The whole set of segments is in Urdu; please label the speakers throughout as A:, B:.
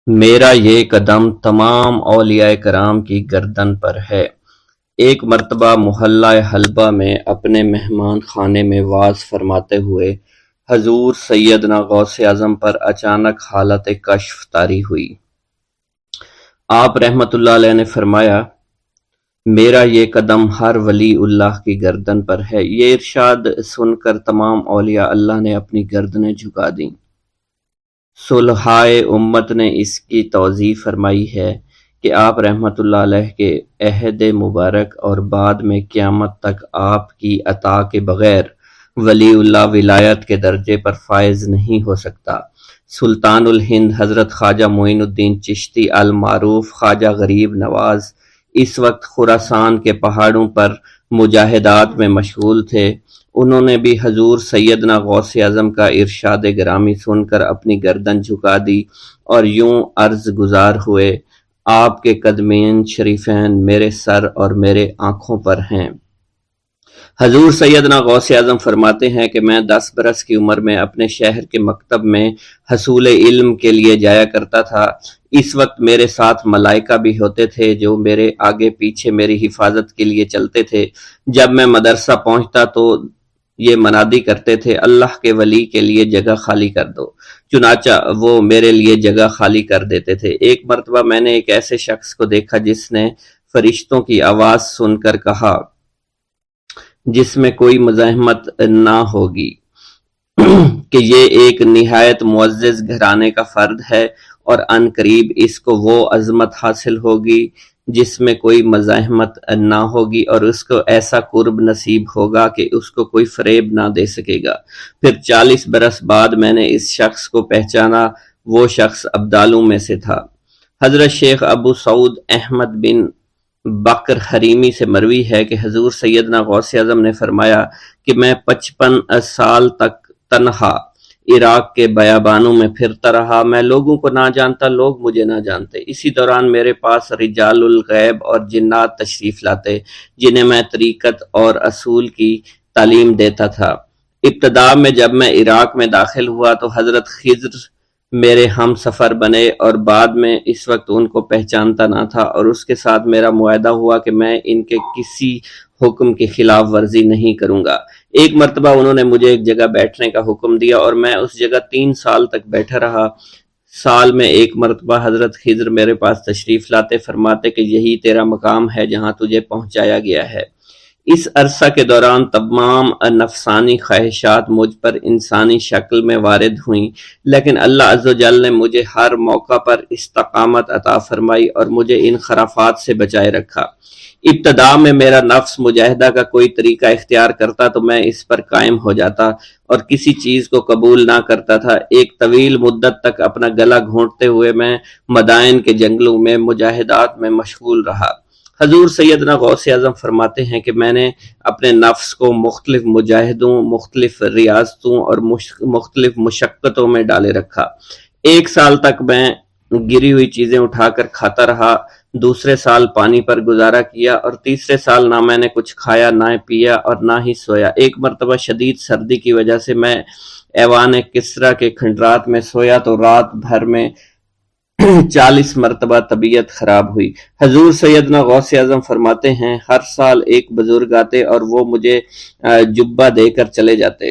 A: میرا یہ قدم تمام اولیاء کرام کی گردن پر ہے۔ ایک مرتبہ محلہ حلبہ میں اپنے مہمان خانے میں وعظ فرماتے ہوئے حضور سیدنا غوث اعظم پر اچانک حالت کشف طاری ہوئی۔ آپ رحمت اللہ علیہ نے فرمایا، میرا یہ قدم ہر ولی اللہ کی گردن پر ہے۔ یہ ارشاد سن کر تمام اولیاء اللہ نے اپنی گردنیں جھکا دیں۔ صلحائے امت نے اس کی توضیح فرمائی ہے کہ آپ رحمت اللہ علیہ کے عہد مبارک اور بعد میں قیامت تک آپ کی عطا کے بغیر ولی اللہ ولایت کے درجے پر فائز نہیں ہو سکتا۔ سلطان الہند حضرت خواجہ معین الدین چشتی المعروف خواجہ غریب نواز اس وقت خراسان کے پہاڑوں پر مجاہدات میں مشغول تھے۔ انہوں نے بھی حضور سیدنا غوث اعظم کا ارشاد گرامی سن کر اپنی گردن جھکا دی اور یوں عرض گزار ہوئے، آپ کے قدمین شریفین میرے سر اور میرے آنکھوں پر ہیں۔ حضور سیدنا غوث اعظم فرماتے ہیں کہ میں 10 برس کی عمر میں اپنے شہر کے مکتب میں حصول علم کے لیے جایا کرتا تھا۔ اس وقت میرے ساتھ ملائکہ بھی ہوتے تھے جو میرے آگے پیچھے میری حفاظت کے لیے چلتے تھے۔ جب میں مدرسہ پہنچتا تو یہ منادی کرتے تھے، اللہ کے ولی کے لیے جگہ خالی کر دو۔ چنانچہ وہ میرے لیے جگہ خالی کر دیتے تھے۔ ایک مرتبہ میں نے ایک ایسے شخص کو دیکھا جس نے فرشتوں کی آواز سن کر کہا، جس میں کوئی مزاحمت نہ ہوگی، کہ یہ ایک نہایت معزز گھرانے کا فرد ہے اور عن قریب اس کو وہ عظمت حاصل ہوگی جس میں کوئی مزاحمت نہ ہوگی، اور اس کو ایسا قرب نصیب ہوگا کہ اس کو کوئی فریب نہ دے سکے گا۔ پھر 40 برس بعد میں نے اس شخص کو پہچانا۔ وہ شخص ابدالوں میں سے تھا۔ حضرت شیخ ابو سعود احمد بن بکر حریمی سے مروی ہے کہ حضور سیدنا غوث اعظم نے فرمایا کہ میں 55 سال تک تنہا عراق کے بیابانوں میں پھرتا رہا۔ میں لوگوں کو نہ جانتا، لوگ مجھے نہ جانتے۔ اسی دوران میرے پاس رجال الغیب اور جنات تشریف لاتے جنہیں میں طریقت اور اصول کی تعلیم دیتا تھا۔ ابتدا میں جب میں عراق میں داخل ہوا تو حضرت خضر میرے ہم سفر بنے، اور بعد میں اس وقت ان کو پہچانتا نہ تھا، اور اس کے ساتھ میرا معاہدہ ہوا کہ میں ان کے کسی حکم کی خلاف ورزی نہیں کروں گا۔ ایک مرتبہ انہوں نے مجھے ایک جگہ بیٹھنے کا حکم دیا اور میں اس جگہ 3 سال تک بیٹھا رہا۔ سال میں ایک مرتبہ حضرت خضر میرے پاس تشریف لاتے، فرماتے کہ یہی تیرا مقام ہے جہاں تجھے پہنچایا گیا ہے۔ اس عرصہ کے دوران تمام نفسانی خواہشات مجھ پر انسانی شکل میں وارد ہوئیں، لیکن اللہ عز و جل نے مجھے ہر موقع پر استقامت عطا فرمائی اور مجھے ان خرافات سے بچائے رکھا۔ ابتدا میں میرا نفس مجاہدہ کا کوئی طریقہ اختیار کرتا تو میں اس پر قائم ہو جاتا اور کسی چیز کو قبول نہ کرتا تھا۔ ایک طویل مدت تک اپنا گلا گھونٹتے ہوئے میں مدائن کے جنگلوں میں مجاہدات میں مشغول رہا۔ حضور سیدنا غوث اعظم فرماتے ہیں کہ میں نے اپنے نفس کو مختلف مجاہدوں، مختلف ریاضتوں اور مختلف مشقتوں میں ڈالے رکھا۔ 1 سال تک میں گری ہوئی چیزیں اٹھا کر کھاتا رہا، دوسرے سال پانی پر گزارا کیا، اور تیسرے سال نہ میں نے کچھ کھایا، نہ پیا اور نہ ہی سویا۔ ایک مرتبہ شدید سردی کی وجہ سے میں ایوان کسریٰ کے کھنڈرات میں سویا تو رات بھر میں 40 مرتبہ طبیعت خراب ہوئی۔ حضور سیدنا غوث اعظم فرماتے ہیں، ہر سال ایک بزرگ آتے اور وہ مجھے جبہ دے کر چلے جاتے۔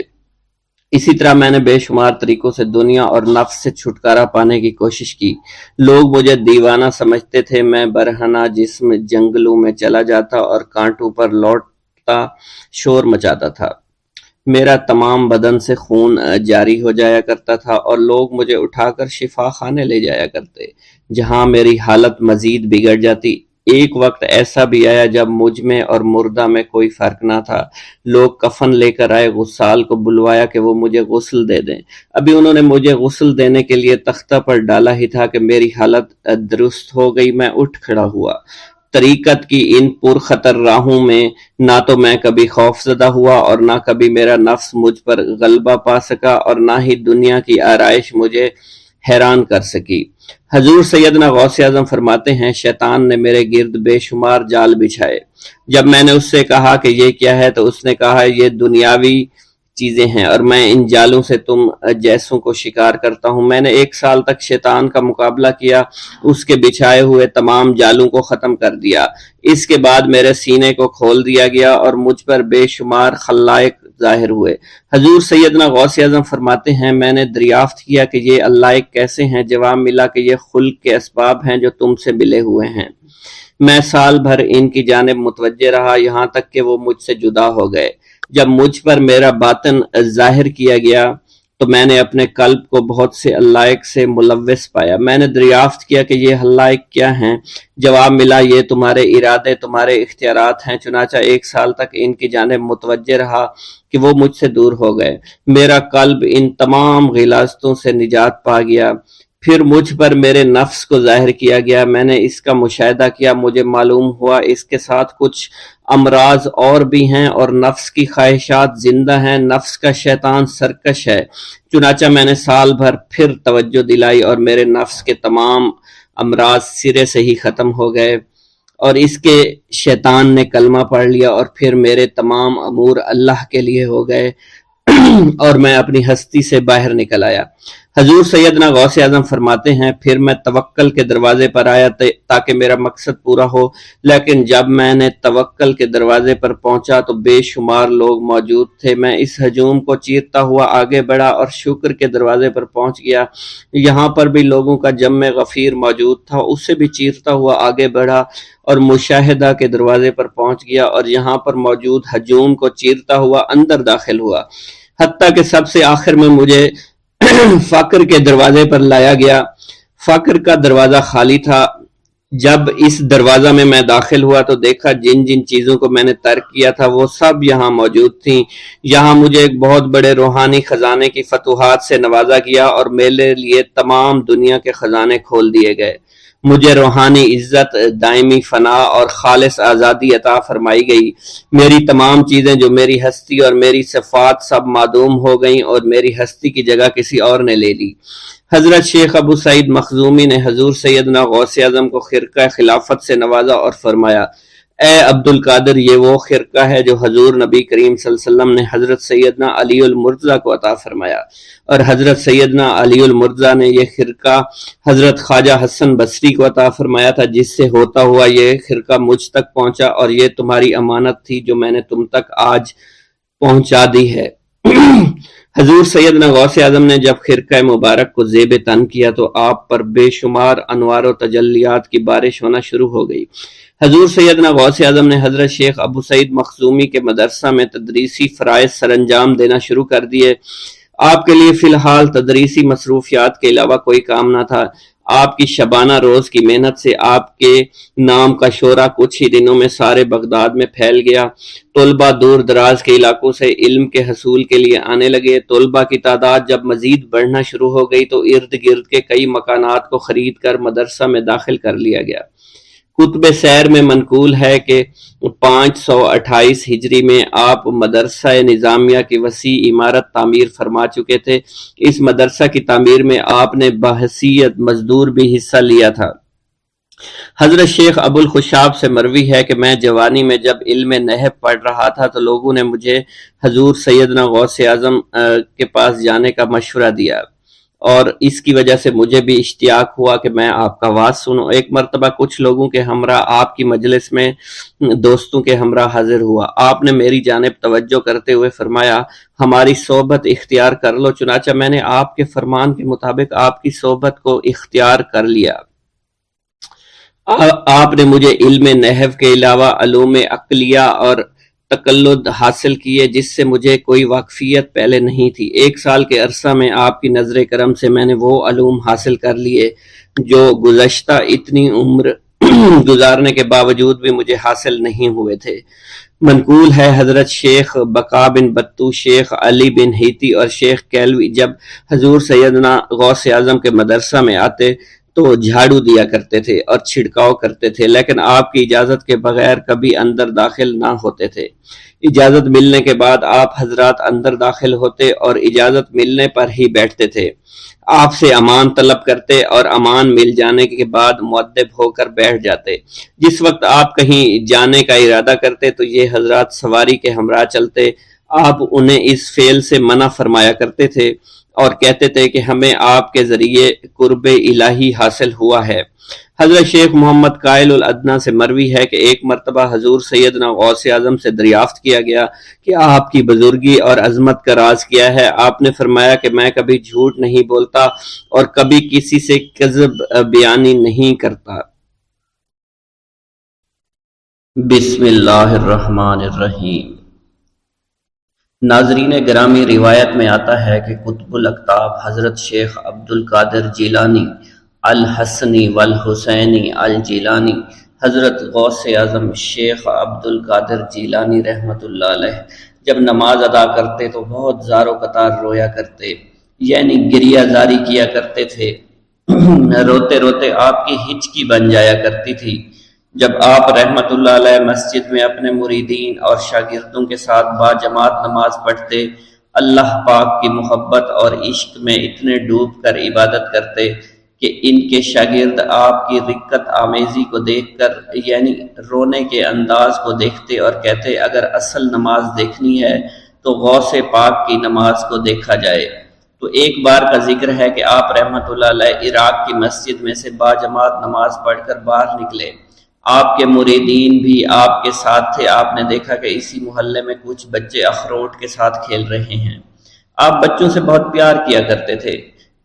A: اسی طرح میں نے بے شمار طریقوں سے دنیا اور نفس سے چھٹکارا پانے کی کوشش کی۔ لوگ مجھے دیوانہ سمجھتے تھے۔ میں برہنہ جسم جنگلوں میں چلا جاتا اور کانٹوں پر لوٹتا شور مچاتا تھا۔ میرا تمام بدن سے خون جاری ہو جایا کرتا تھا اور لوگ مجھے اٹھا کر شفا خانے لے جایا کرتے، جہاں میری حالت مزید بگڑ جاتی۔ ایک وقت ایسا بھی آیا جب مجھ میں اور مردہ میں کوئی فرق نہ تھا۔ لوگ کفن لے کر آئے، غسال کو بلوایا کہ وہ مجھے غسل دے دیں۔ ابھی انہوں نے مجھے غسل دینے کے لیے تختہ پر ڈالا ہی تھا کہ میری حالت درست ہو گئی۔ میں اٹھ کھڑا ہوا۔ طریقت کی ان پرخطر راہوں میں نہ تو میں کبھی خوف زدہ ہوا اور نہ کبھی میرا نفس مجھ پر غلبہ پا سکا، اور نہ ہی دنیا کی آرائش مجھے حیران کر سکی۔ حضور سیدنا غوث اعظم فرماتے ہیں، شیطان نے میرے گرد بے شمار جال بچھائے۔ جب میں نے اس سے کہا کہ یہ کیا ہے تو اس نے کہا، یہ دنیاوی چیزیں ہیں اور میں ان جالوں سے تم جیسوں کو شکار کرتا ہوں۔ میں نے 1 سال تک شیطان کا مقابلہ کیا، اس کے بچھائے ہوئے تمام جالوں کو ختم کر دیا۔ اس کے بعد میرے سینے کو کھول دیا گیا اور مجھ پر بے شمار خلائق ظاہر ہوئے۔ حضور سیدنا غوث اعظم فرماتے ہیں میں نے دریافت کیا کہ یہ اللہ کیسے ہیں؟ جواب ملا کہ یہ خلق کے اسباب ہیں جو تم سے ملے ہوئے ہیں۔ میں سال بھر ان کی جانب متوجہ رہا یہاں تک کہ وہ مجھ سے جدا ہو گئے۔ جب مجھ پر میرا باطن ظاہر کیا گیا تو میں نے اپنے قلب کو بہت سے علائق سے ملوث پایا۔ میں نے دریافت کیا کہ یہ علائق کیا ہیں؟ جواب ملا یہ تمہارے ارادے، تمہارے اختیارات ہیں۔ چنانچہ 1 سال تک ان کی جانب متوجہ رہا کہ وہ مجھ سے دور ہو گئے۔ میرا قلب ان تمام غلاظتوں سے نجات پا گیا۔ پھر مجھ پر میرے نفس کو ظاہر کیا گیا، میں نے اس کا مشاہدہ کیا، مجھے معلوم ہوا اس کے ساتھ کچھ امراض اور بھی ہیں اور نفس کی خواہشات زندہ ہیں، نفس کا شیطان سرکش ہے۔ چنانچہ میں نے سال بھر پھر توجہ دلائی اور میرے نفس کے تمام امراض سرے سے ہی ختم ہو گئے اور اس کے شیطان نے کلمہ پڑھ لیا اور پھر میرے تمام امور اللہ کے لیے ہو گئے اور میں اپنی ہستی سے باہر نکل آیا۔ حضور سیدنا غوث اعظم فرماتے ہیں پھر میں توکل کے دروازے پر آیا تاکہ میرا مقصد پورا ہو، لیکن جب میں نے توکل کے دروازے پر پہنچا تو بے شمار لوگ موجود تھے۔ میں اس ہجوم کو چیرتا ہوا آگے بڑھا اور شکر کے دروازے پر پہنچ گیا، یہاں پر بھی لوگوں کا جمع غفیر موجود تھا، اس سے بھی چیرتا ہوا آگے بڑھا اور مشاہدہ کے دروازے پر پہنچ گیا اور یہاں پر موجود ہجوم کو چیرتا ہوا اندر داخل ہوا، حتیٰ کہ سب سے آخر میں مجھے فقر کے دروازے پر لایا گیا۔ فقر کا دروازہ خالی تھا۔ جب اس دروازہ میں داخل ہوا تو دیکھا جن جن چیزوں کو میں نے ترک کیا تھا وہ سب یہاں موجود تھیں۔ یہاں مجھے ایک بہت بڑے روحانی خزانے کی فتوحات سے نوازا گیا اور میرے لیے تمام دنیا کے خزانے کھول دیے گئے۔ مجھے روحانی عزت، دائمی فنا اور خالص آزادی عطا فرمائی گئی۔ میری تمام چیزیں جو میری ہستی اور میری صفات سب معدوم ہو گئیں اور میری ہستی کی جگہ کسی اور نے لے لی۔ حضرت شیخ ابو سعید مخزومی نے حضور سیدنا غوث اعظم کو خرقہ خلافت سے نوازا اور فرمایا اے عبد القادر، یہ وہ خرقہ ہے جو حضور نبی کریم صلی اللہ علیہ وسلم نے حضرت سیدنا علی المرتضیٰ کو عطا فرمایا، اور حضرت سیدنا علی المرتضیٰ نے یہ خرقہ حضرت خواجہ حسن بصری کو عطا فرمایا تھا، جس سے ہوتا ہوا یہ خرقہ مجھ تک پہنچا، اور یہ تمہاری امانت تھی جو میں نے تم تک آج پہنچا دی ہے۔ حضور سیدنا غوث اعظم نے جب خرقہ مبارک کو زیب تن کیا تو آپ پر بے شمار انوار و تجلیات کی بارش ہونا شروع ہو گئی۔ حضور سیدنا غوث اعظم نے حضرت شیخ ابو سعید مخزومی کے مدرسہ میں تدریسی فرائض سر انجام دینا شروع کر دیے۔ آپ کے لیے فی الحال تدریسی مصروفیات کے علاوہ کوئی کام نہ تھا۔ آپ کی شبانہ روز کی محنت سے آپ کے نام کا شعرہ کچھ ہی دنوں میں سارے بغداد میں پھیل گیا۔ طلبہ دور دراز کے علاقوں سے علم کے حصول کے لیے آنے لگے۔ طلبہ کی تعداد جب مزید بڑھنا شروع ہو گئی تو ارد گرد کے کئی مکانات کو خرید کر مدرسہ میں داخل کر لیا گیا۔ کتب سیر میں منقول ہے کہ 528 ہجری میں آپ مدرسہ نظامیہ کی وسیع عمارت تعمیر فرما چکے تھے۔ اس مدرسہ کی تعمیر میں آپ نے بحیثیت مزدور بھی حصہ لیا تھا۔ حضرت شیخ ابو الخشاب سے مروی ہے کہ میں جوانی میں جب علم نحو پڑھ رہا تھا تو لوگوں نے مجھے حضور سیدنا غوث اعظم کے پاس جانے کا مشورہ دیا، اور اس کی وجہ سے مجھے بھی اشتیاق ہوا کہ میں آپ کا واز سنوں۔ ایک مرتبہ کچھ لوگوں کے ہمراہ آپ کی مجلس میں دوستوں کے ہمراہ حاضر ہوا۔ آپ نے میری جانب توجہ کرتے ہوئے فرمایا ہماری صحبت اختیار کر لو۔ چنانچہ میں نے آپ کے فرمان کے مطابق آپ کی صحبت کو اختیار کر لیا۔ آپ نے مجھے علم نحو کے علاوہ علوم عقلیہ اور تقلد حاصل کیے جس سے مجھے کوئی واقفیت پہلے نہیں تھی۔ 1 سال کے عرصہ میں آپ کی نظر کرم سے میں نے وہ علوم حاصل کر لیے جو گزشتہ اتنی عمر گزارنے کے باوجود بھی مجھے حاصل نہیں ہوئے تھے۔ منقول ہے حضرت شیخ بقا بن بطو، شیخ علی بن ہیتی اور شیخ کیلوی جب حضور سیدنا غوث اعظم کے مدرسہ میں آتے تو جھاڑو دیا کرتے تھے اور چھڑکاؤ کرتے تھے، لیکن آپ کی اجازت کے بغیر کبھی اندر داخل نہ ہوتے تھے۔ اجازت ملنے کے بعد آپ حضرات اندر داخل ہوتے اور اجازت ملنے پر ہی بیٹھتے تھے۔ آپ سے امان طلب کرتے اور امان مل جانے کے بعد مؤدب ہو کر بیٹھ جاتے۔ جس وقت آپ کہیں جانے کا ارادہ کرتے تو یہ حضرات سواری کے ہمراہ چلتے۔ آپ انہیں اس فعل سے منع فرمایا کرتے تھے اور کہتے تھے کہ ہمیں آپ کے ذریعے قرب الہی حاصل ہوا ہے۔ حضرت شیخ محمد قائل الادنیٰ سے مروی ہے کہ ایک مرتبہ حضور سیدنا غوث اعظم سے دریافت کیا گیا کہ آپ کی بزرگی اور عظمت کا راز کیا ہے؟ آپ نے فرمایا کہ میں کبھی جھوٹ نہیں بولتا اور کبھی کسی سے کذب بیانی نہیں کرتا۔ بسم اللہ الرحمن الرحیم۔ ناظرین گرامی، روایت میں آتا ہے کہ قطب الاقطاب حضرت شیخ عبد القادر جیلانی الحسنی والحسینی الجیلانی، حضرت غوث اعظم شیخ عبد القادر جیلانی رحمۃ اللہ علیہ جب نماز ادا کرتے تو بہت زار و قطار رویا کرتے، یعنی گریہ زاری کیا کرتے تھے۔ روتے روتے آپ کی ہچکی بن جایا کرتی تھی۔ جب آپ رحمت اللہ علیہ مسجد میں اپنے مریدین اور شاگردوں کے ساتھ باجماعت نماز پڑھتے، اللہ پاک کی محبت اور عشق میں اتنے ڈوب کر عبادت کرتے کہ ان کے شاگرد آپ کی رقت آمیزی کو دیکھ کر، یعنی رونے کے انداز کو دیکھتے اور کہتے اگر اصل نماز دیکھنی ہے تو غوث پاک کی نماز کو دیکھا جائے۔ تو ایک بار کا ذکر ہے کہ آپ رحمت اللہ علیہ عراق کی مسجد میں سے باجماعت نماز پڑھ کر باہر نکلے۔ آپ کے مریدین بھی آپ کے ساتھ تھے۔ آپ نے دیکھا کہ اسی محلے میں کچھ بچے اخروٹ کے ساتھ کھیل رہے ہیں۔ آپ بچوں سے بہت پیار کیا کرتے تھے،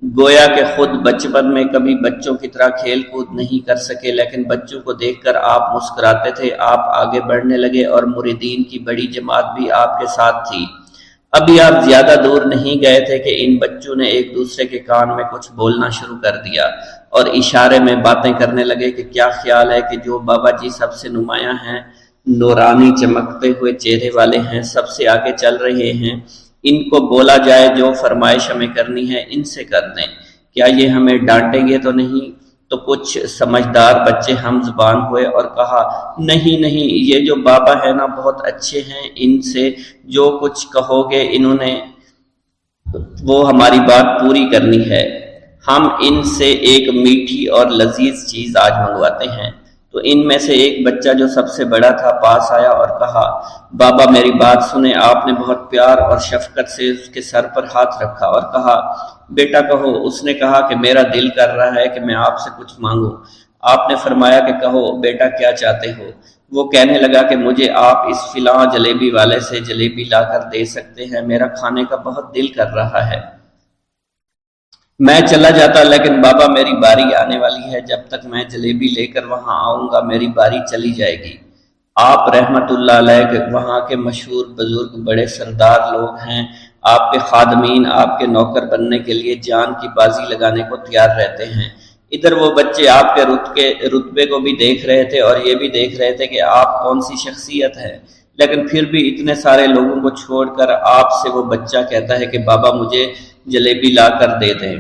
A: گویا کہ خود بچپن میں کبھی بچوں کی طرح کھیل کود نہیں کر سکے، لیکن بچوں کو دیکھ کر آپ مسکراتے تھے۔ آپ آگے بڑھنے لگے اور مریدین کی بڑی جماعت بھی آپ کے ساتھ تھی۔ ابھی آپ زیادہ دور نہیں گئے تھے کہ ان بچوں نے ایک دوسرے کے کان میں کچھ بولنا شروع کر دیا اور اشارے میں باتیں کرنے لگے کہ کیا خیال ہے کہ جو بابا جی سب سے نمایاں ہیں، نورانی چمکتے ہوئے چہرے والے ہیں، سب سے آگے چل رہے ہیں، ان کو بولا جائے جو فرمائش ہمیں کرنی ہے ان سے کر دیں، کیا یہ ہمیں ڈانٹیں گے تو نہیں؟ تو کچھ سمجھدار بچے ہم زبان ہوئے اور کہا نہیں نہیں، یہ جو بابا ہے نا بہت اچھے ہیں، ان سے جو کچھ کہو گے انہوں نے وہ ہماری بات پوری کرنی ہے، ہم ان سے ایک میٹھی اور لذیذ چیز آج منگواتے ہیں۔ تو ان میں سے ایک بچہ جو سب سے بڑا تھا پاس آیا اور کہا بابا میری بات سنیں۔ آپ نے بہت پیار اور شفقت سے اس کے سر پر ہاتھ رکھا اور کہا بیٹا کہو۔ اس نے کہا کہ میرا دل کر رہا ہے کہ میں آپ سے کچھ مانگوں۔ آپ نے فرمایا کہ کہو بیٹا کیا چاہتے ہو؟ وہ کہنے لگا کہ مجھے آپ اس فلاں جلیبی والے سے جلیبی لا کر دے سکتے ہیں، میرا کھانے کا بہت دل کر رہا ہے۔ میں چلا جاتا لیکن بابا میری باری آنے والی ہے، جب تک میں جلیبی لے کر وہاں آؤں گا میری باری چلی جائے گی۔ آپ رحمت اللہ علیہ کے وہاں کے مشہور بزرگ بڑے سردار لوگ ہیں، آپ کے خادمین آپ کے نوکر بننے کے لیے جان کی بازی لگانے کو تیار رہتے ہیں۔ ادھر وہ بچے آپ کے رتبے کو بھی دیکھ رہے تھے اور یہ بھی دیکھ رہے تھے کہ آپ کون سی شخصیت ہے، لیکن پھر بھی اتنے سارے لوگوں کو چھوڑ کر آپ سے وہ بچہ کہتا ہے کہ بابا مجھے جلیبی لا کر دے دیں۔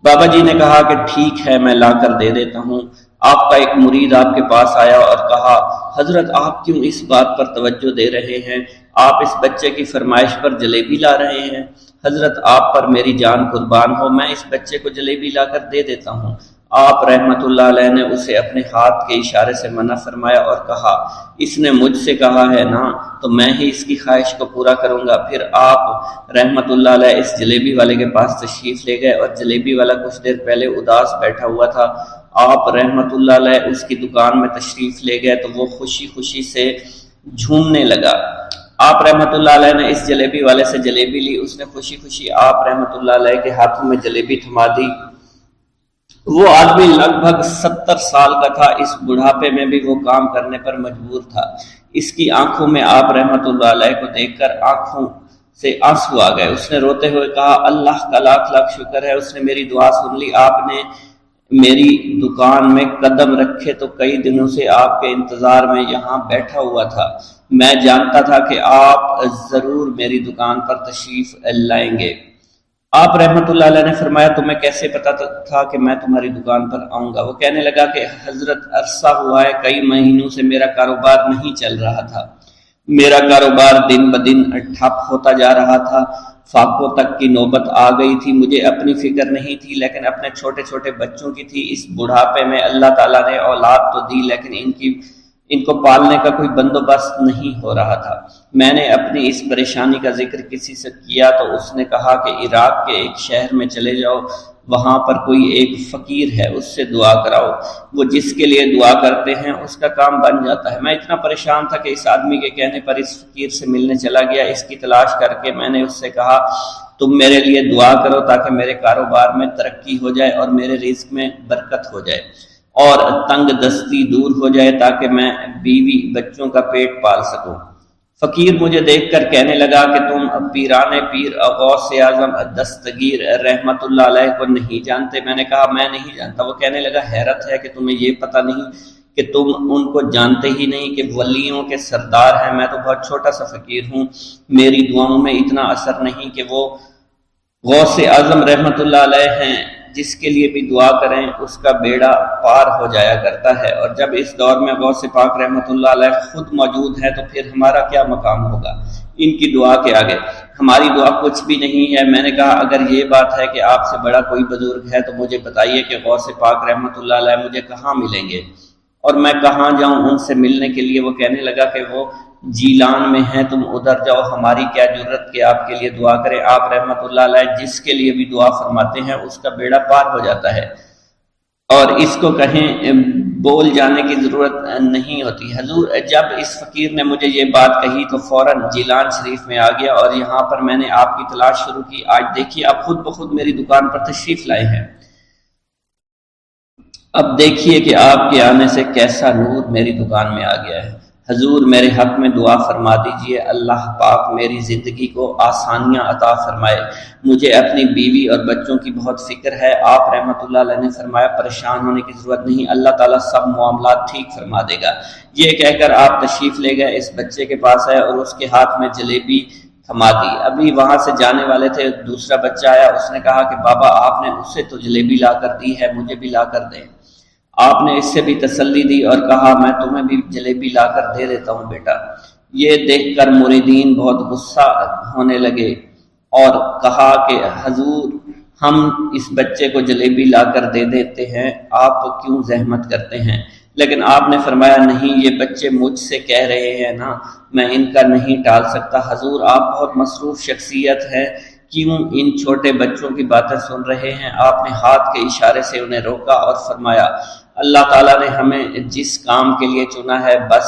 A: بابا جی نے کہا کہ ٹھیک ہے میں لا کر دے دیتا ہوں۔ آپ کا ایک مرید آپ کے پاس آیا اور کہا حضرت آپ کیوں اس بات پر توجہ دے رہے ہیں؟ آپ اس بچے کی فرمائش پر جلیبی لا رہے ہیں۔ حضرت آپ پر میری جان قربان ہو، میں اس بچے کو جلیبی لا کر دے دیتا ہوں۔ آپ رحمت اللہ علیہ نے اسے اپنے ہاتھ کے اشارے سے منع فرمایا اور کہا اس نے مجھ سے کہا ہے نا تو میں ہی اس کی خواہش کو پورا کروں گا۔ پھر آپ رحمت اللہ علیہ اس جلیبی والے کے پاس تشریف لے گئے اور جلیبی والا کچھ دیر پہلے اداس بیٹھا ہوا تھا۔ آپ رحمت اللہ علیہ اس کی دکان میں تشریف لے گئے تو وہ خوشی خوشی سے جھومنے لگا۔ آپ رحمت اللہ علیہ نے اس جلیبی والے سے جلیبی لی، اس نے خوشی خوشی آپ رحمت اللہ علیہ کے ہاتھوں میں جلیبی تھما دی۔ وہ آدمی لگ بھگ 70 سال کا تھا، اس بڑھاپے میں بھی وہ کام کرنے پر مجبور تھا۔ اس کی آنکھوں میں آپ رحمت اللہ علیہ کو دیکھ کر آنکھوں سے آنسو آ گئے۔ اس نے روتے ہوئے کہا اللہ کا لاکھ لاکھ شکر ہے، اس نے میری دعا سن لی۔ آپ نے میری دکان میں قدم رکھے تو کئی دنوں سے آپ کے انتظار میں یہاں بیٹھا ہوا تھا۔ میں جانتا تھا کہ آپ ضرور میری دکان پر تشریف لائیں گے۔ آپ رحمت اللہ علیہ نے فرمایا تمہیں کیسے پتا تھا کہ میں تمہاری دکان پر آؤں گا؟ وہ کہنے لگا کہ حضرت عرصہ ہوا ہے، کئی مہینوں سے میرا کاروبار نہیں چل رہا تھا، میرا کاروبار دن بدن ٹھپ ہوتا جا رہا تھا، فاقوں تک کی نوبت آ گئی تھی۔ مجھے اپنی فکر نہیں تھی لیکن اپنے چھوٹے چھوٹے بچوں کی تھی۔ اس بڑھاپے میں اللہ تعالیٰ نے اولاد تو دی لیکن ان کو پالنے کا کوئی بندوبست نہیں ہو رہا تھا۔ میں نے اپنی اس پریشانی کا ذکر کسی سے کیا تو اس نے کہا کہ عراق کے ایک شہر میں چلے جاؤ، وہاں پر کوئی ایک فقیر ہے، اس سے دعا کراؤ، وہ جس کے لیے دعا کرتے ہیں اس کا کام بن جاتا ہے۔ میں اتنا پریشان تھا کہ اس آدمی کے کہنے پر اس فقیر سے ملنے چلا گیا۔ اس کی تلاش کر کے میں نے اس سے کہا تم میرے لیے دعا کرو تاکہ میرے کاروبار میں ترقی ہو جائے اور میرے رزق میں برکت ہو جائے اور تنگ دستی دور ہو جائے تاکہ میں بیوی بچوں کا پیٹ پال سکوں۔ فقیر مجھے دیکھ کر کہنے لگا کہ تم پیران پیر غوث اعظم دستگیر رحمت اللہ علیہ کو نہیں جانتے؟ میں نے کہا میں نہیں جانتا۔ وہ کہنے لگا حیرت ہے کہ تمہیں یہ پتہ نہیں کہ تم ان کو جانتے ہی نہیں کہ ولیوں کے سردار ہیں۔ میں تو بہت چھوٹا سا فقیر ہوں، میری دعاؤں میں اتنا اثر نہیں کہ وہ غوث اعظم رحمت اللہ علیہ ہیں، جس کے لیے بھی دعا کریں اس کا بیڑا پار ہو جایا کرتا ہے، اور جب اس دور میں غوث پاک رحمت اللہ علیہ خود موجود ہے تو پھر ہمارا کیا مقام ہوگا ان کی دعا کے آگے؟ ہماری دعا کچھ بھی نہیں ہے۔ میں نے کہا اگر یہ بات ہے کہ آپ سے بڑا کوئی بزرگ ہے تو مجھے بتائیے کہ غوث پاک رحمت اللہ علیہ مجھے کہاں ملیں گے اور میں کہاں جاؤں ان سے ملنے کے لیے؟ وہ کہنے لگا کہ وہ جیلان میں ہیں، تم ادھر جاؤ، ہماری کیا جرت کہ آپ کے لیے دعا کریں۔ آپ رحمت اللہ علیہ جس کے لیے بھی دعا فرماتے ہیں اس کا بیڑا پار ہو جاتا ہے اور اس کو کہیں بول جانے کی ضرورت نہیں ہوتی۔ حضور جب اس فقیر نے مجھے یہ بات کہی تو فوراً جیلان شریف میں آ گیا اور یہاں پر میں نے آپ کی تلاش شروع کی۔ آج دیکھیے آپ خود بخود میری دکان پر تشریف لائے ہیں، اب دیکھیے کہ آپ کے آنے سے کیسا نور میری دکان میں آ گیا ہے۔ حضور میرے حق میں دعا فرما دیجئے، اللہ پاک میری زندگی کو آسانیاں عطا فرمائے، مجھے اپنی بیوی اور بچوں کی بہت فکر ہے۔ آپ رحمت اللہ علیہ نے فرمایا پریشان ہونے کی ضرورت نہیں، اللہ تعالیٰ سب معاملات ٹھیک فرما دے گا۔ یہ کہہ کر آپ تشریف لے گئے، اس بچے کے پاس آئے اور اس کے ہاتھ میں جلیبی تھما دی۔ ابھی وہاں سے جانے والے تھے، دوسرا بچہ آیا، اس نے کہا کہ بابا آپ نے اس سے تو جلیبی لا کر دی ہے، مجھے بھی لا کر دیں۔ آپ نے اس سے بھی تسلی دی اور کہا میں تمہیں بھی جلیبی لا کر دے دیتا ہوں بیٹا۔ یہ دیکھ کر مریدین بہت غصہ ہونے لگے اور کہا کہ حضور ہم اس بچے کو جلیبی لا کر دے دیتے ہیں، آپ کیوں زحمت کرتے ہیں؟ لیکن آپ نے فرمایا نہیں، یہ بچے مجھ سے کہہ رہے ہیں نا، میں ان کا نہیں ٹال سکتا۔ حضور آپ بہت مصروف شخصیت ہے، کیوں ان چھوٹے بچوں کی باتیں سن رہے ہیں؟ آپ نے ہاتھ کے اشارے سے انہیں روکا اور فرمایا اللہ تعالیٰ نے ہمیں جس کام کے لیے چنا ہے بس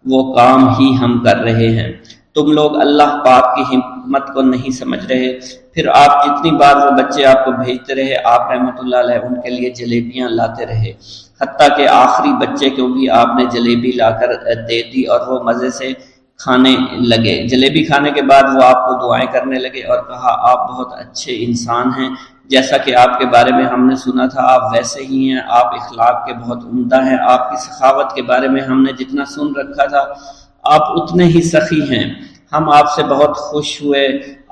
A: وہ کام ہی ہم کر رہے ہیں، تم لوگ اللہ پاک کی حکمت کو نہیں سمجھ رہے۔ پھر آپ جتنی بار وہ بچے آپ کو بھیجتے رہے، آپ رحمت اللہ علیہ ان کے لیے جلیبیاں لاتے رہے، حتیٰ کہ آخری بچے کو بھی آپ نے جلیبی لا کر دے دی اور وہ مزے سے کھانے لگے۔ جلیبی کھانے کے بعد وہ آپ کو دعائیں کرنے لگے اور کہا آپ بہت اچھے انسان ہیں، جیسا کہ آپ کے بارے میں ہم نے سنا تھا آپ ویسے ہی ہیں، آپ اخلاق کے بہت عمدہ ہیں، آپ کی سخاوت کے بارے میں ہم نے جتنا سن رکھا تھا آپ اتنے ہی سخی ہیں، ہم آپ سے بہت خوش ہوئے۔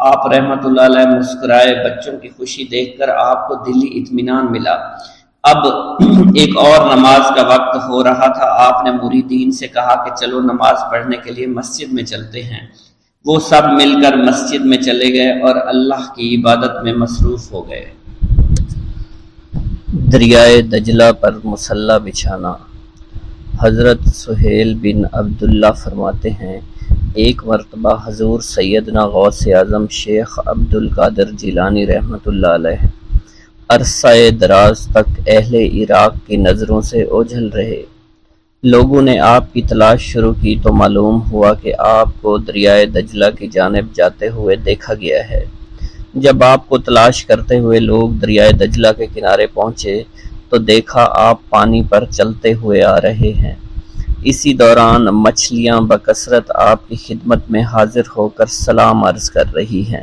A: آپ رحمت اللہ علیہ مسکرائے، بچوں کی خوشی دیکھ کر آپ کو دلی اطمینان ملا۔ اب ایک اور نماز کا وقت ہو رہا تھا، آپ نے مریدین سے کہا کہ چلو نماز پڑھنے کے لیے مسجد میں چلتے ہیں۔ وہ سب مل کر مسجد میں چلے گئے اور اللہ کی عبادت میں مصروف ہو گئے۔
B: دریائے دجلہ پر مصلی بچھانا۔ حضرت سہیل بن عبداللہ فرماتے ہیں ایک مرتبہ حضور سیدنا غوث اعظم شیخ عبد القادر جیلانی رحمت اللہ علیہ عرصہ دراز تک اہل عراق کی نظروں سے اوجھل رہے۔ لوگوں نے آپ کی تلاش شروع کی تو معلوم ہوا کہ آپ کو دریائے دجلہ کی جانب جاتے ہوئے دیکھا گیا ہے۔ جب آپ کو تلاش کرتے ہوئے لوگ دریائے دجلہ کے کنارے پہنچے تو دیکھا آپ پانی پر چلتے ہوئے آ رہے ہیں۔ اسی دوران مچھلیاں بکثرت آپ کی خدمت میں حاضر ہو کر سلام عرض کر رہی ہیں۔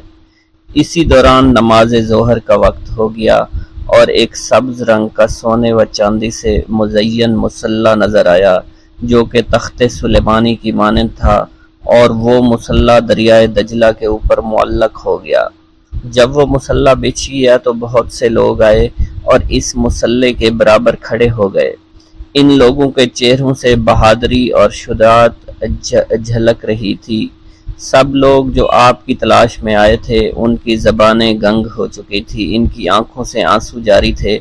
B: اسی دوران نماز ظہر کا وقت ہو گیا اور ایک سبز رنگ کا سونے و چاندی سے مزین مصلی نظر آیا جو کہ تخت سلیمانی کی مانند تھا، اور وہ مصلی دریائے دجلہ کے اوپر معلق ہو گیا۔ جب وہ مصلی بچھ گیا تو بہت سے لوگ آئے اور اس مصلی کے برابر کھڑے ہو گئے۔ ان لوگوں کے چہروں سے بہادری اور شجاعت جھلک رہی تھی۔ سب لوگ جو آپ کی تلاش میں آئے تھے ان کی زبانیں گنگ ہو چکی تھی، ان کی آنکھوں سے آنسو جاری تھے۔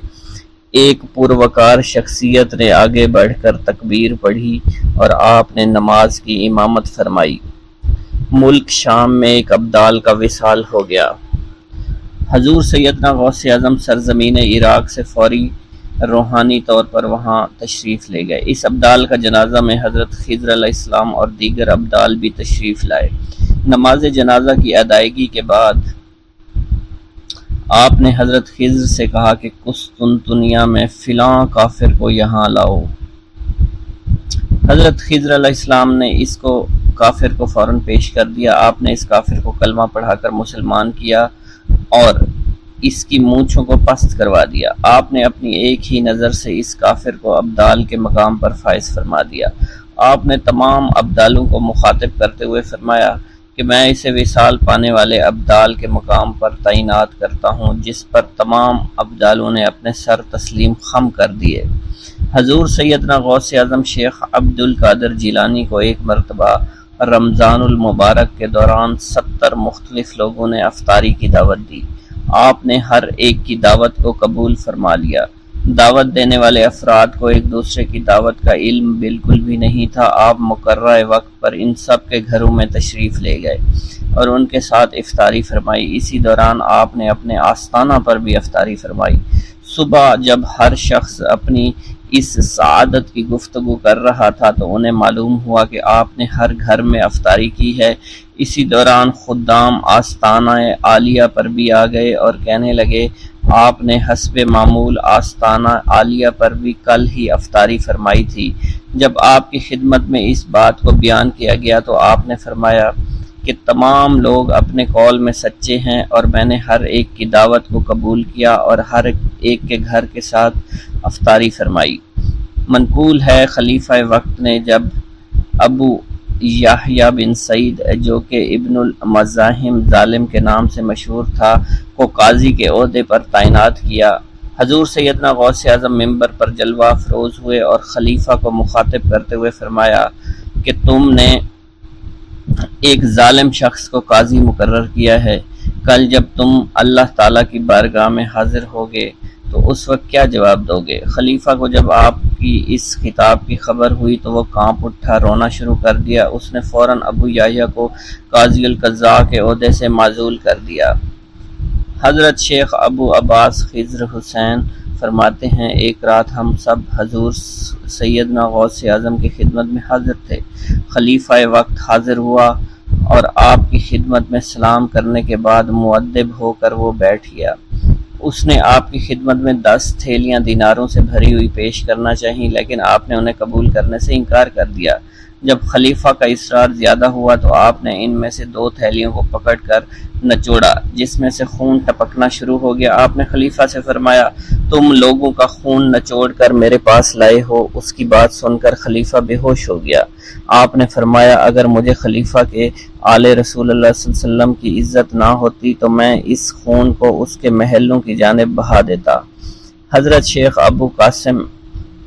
B: ایک پروکار شخصیت نے آگے بڑھ کر تکبیر پڑھی اور آپ نے نماز کی امامت فرمائی۔ ملک شام میں ایک ابدال کا وصال ہو گیا۔ حضور سیدنا غوث اعظم سرزمین عراق سے فوری روحانی طور پر وہاں تشریف لے گئے۔ اس ابدال کا جنازہ میں حضرت خضر علیہ السلام اور دیگر ابدال بھی تشریف لائے۔ نماز جنازہ کی ادائیگی کے بعد آپ نے حضرت خضر سے کہا کہ قسطنطنیہ میں فلاں کافر کو یہاں لاؤ۔ حضرت خضر علیہ السلام نے اس کافر کو فوراً پیش کر دیا۔ آپ نے اس کافر کو کلمہ پڑھا کر مسلمان کیا اور اس کی مونچھوں کو پست کروا دیا۔ آپ نے اپنی ایک ہی نظر سے اس کافر کو ابدال کے مقام پر فائز فرما دیا۔ آپ نے تمام ابدالوں کو مخاطب کرتے ہوئے فرمایا کہ میں اسے وصال پانے والے ابدال کے مقام پر تعینات کرتا ہوں، جس پر تمام ابدالوں نے اپنے سر تسلیم خم کر دیے۔ حضور سیدنا غوث اعظم شیخ عبد القادر جیلانی کو ایک مرتبہ رمضان المبارک کے دوران 70 مختلف لوگوں نے افطاری کی دعوت دی۔ آپ نے ہر ایک کی دعوت کو قبول فرما لیا۔ دعوت دینے والے افراد کو ایک دوسرے کی دعوت کا علم بالکل بھی نہیں تھا۔ آپ مقررہ وقت پر ان سب کے گھروں میں تشریف لے گئے اور ان کے ساتھ افطاری فرمائی۔ اسی دوران آپ نے اپنے آستانہ پر بھی افطاری فرمائی۔ صبح جب ہر شخص اپنی اس سعادت کی گفتگو کر رہا تھا تو انہیں معلوم ہوا کہ آپ نے ہر گھر میں افطاری کی ہے۔ اسی دوران خدام آستانہ عالیہ پر بھی آ گئے اور کہنے لگے آپ نے حسب معمول آستانہ عالیہ پر بھی کل ہی افطاری فرمائی تھی۔ جب آپ کی خدمت میں اس بات کو بیان کیا گیا تو آپ نے فرمایا کہ تمام لوگ اپنے قول میں سچے ہیں اور میں نے ہر ایک کی دعوت کو قبول کیا اور ہر ایک کے گھر کے ساتھ افطاری فرمائی۔ منقول ہے خلیفہ وقت نے جب ابو یحییٰ بن سعید جو کہ ابن المزاحم ظالم کے نام سے مشہور تھا کو قاضی کے عہدے پر تعینات کیا، حضور سیدنا غوث اعظم ممبر پر جلوہ افروز ہوئے اور خلیفہ کو مخاطب کرتے ہوئے فرمایا کہ تم نے ایک ظالم شخص کو قاضی مقرر کیا ہے، کل جب تم اللہ تعالیٰ کی بارگاہ میں حاضر ہوگے تو اس وقت کیا جواب دو گے؟ خلیفہ کو جب آپ کی اس خطاب کی خبر ہوئی تو وہ کانپ اٹھا، رونا شروع کر دیا۔ اس نے فوراً ابو یحییٰ کو قاضی القضاء کے عہدے سے معزول کر دیا۔ حضرت شیخ ابو عباس خضر حسین فرماتے ہیں ایک رات ہم سب حضور سیدنا غوث اعظم کی خدمت میں حاضر تھے۔ خلیفہ وقت حاضر ہوا اور آپ کی خدمت میں سلام کرنے کے بعد مؤدب ہو کر وہ بیٹھ گیا۔ اس نے آپ کی خدمت میں 10 تھیلیاں دیناروں سے بھری ہوئی پیش کرنا چاہیے، لیکن آپ نے انہیں قبول کرنے سے انکار کر دیا۔ جب خلیفہ کا اصرار زیادہ ہوا تو آپ نے ان میں سے 2 تھیلیوں کو پکڑ کر نچوڑا، جس میں سے خون ٹپکنا شروع ہو گیا۔ آپ نے خلیفہ سے فرمایا تم لوگوں کا خون نچوڑ کر میرے پاس لائے ہو۔ اس کی بات سن کر خلیفہ بے ہوش ہو گیا۔ آپ نے فرمایا اگر مجھے خلیفہ کے آل رسول اللہ صلی اللہ علیہ وسلم کی عزت نہ ہوتی تو میں اس خون کو اس کے محلوں کی جانب بہا دیتا۔ حضرت شیخ ابو قاسم